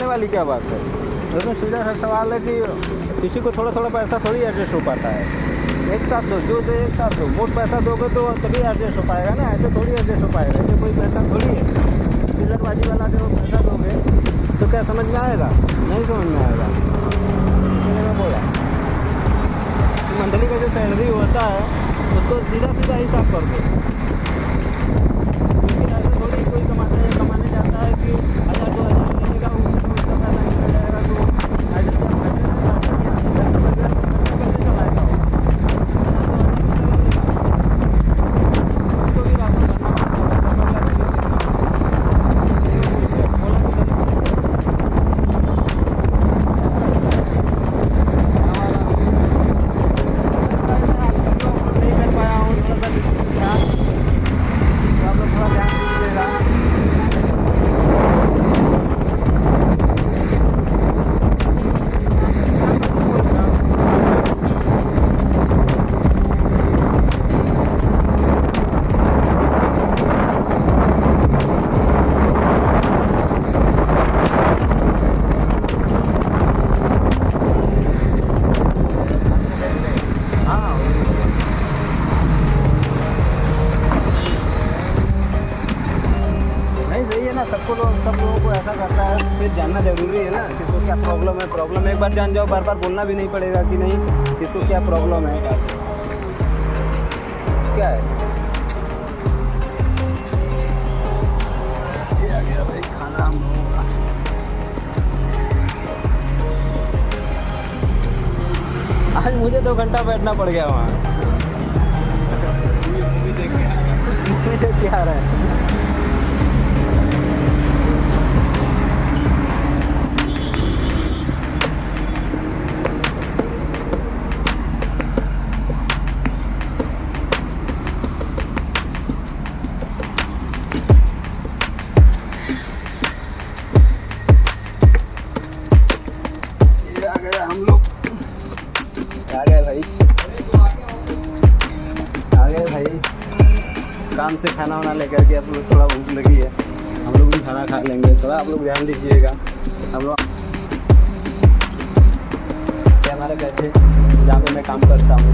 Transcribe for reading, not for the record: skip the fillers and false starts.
वाली क्या बात है। दोस्तों सीधा सा सवाल है कि किसी को थोड़ा थोड़ा पैसा थोड़ी एडजस्ट हो पाता है। एक साथ दो, जो दो एक साथ दो, मोट पैसा दोगे तो तभी एडजस्ट हो पाएगा ना, ऐसे थोड़ी एडजस्ट हो पाएगा। ऐसे कोई पैसा थोड़ी है। चिल्लरबाजी वाला जो पैसा दोगे तो क्या समझ में आएगा? नहीं समझ में आएगा। मैंने मैं बोला मंथली का जो सैलरी होता है उसको सीधा सीधा हिसाब कर दो। लेकिन ऐसे थोड़ी कोई कमाने जाता है कि 1000-2000 मिलेगा, उसका पैसा निकल जाएगा तो ऐसे कैसे चलाएगा? उसको भी राशन करना नहीं कर पाया हूँ, थोड़ा सा आप लोग थोड़ा ध्यान दीजिएगा। नहीं सही है ना, सब लोगों को ऐसा करता है। फिर जानना जरूरी है ना किसको क्या प्रॉब्लम है। प्रॉब्लम एक बार जान जाओ, बार बार बोलना भी नहीं पड़ेगा कि नहीं किसको क्या प्रॉब्लम है, क्या है। ये आ गया भाई खाना हम लोगों का। आज मुझे 2 घंटा बैठना पड़ गया वहाँ। मूवी देख के आ रहा है। हम लोग आ गए भाई, आ गए भाई काम से खाना वाना लेकर के। आप लोग थोड़ा भूख लगी है, हम लोग भी खाना खा लेंगे। थोड़ा आप लोग ध्यान दीजिएगा। हम लोग हमारे कैसे जहाँ पे मैं काम करता हूँ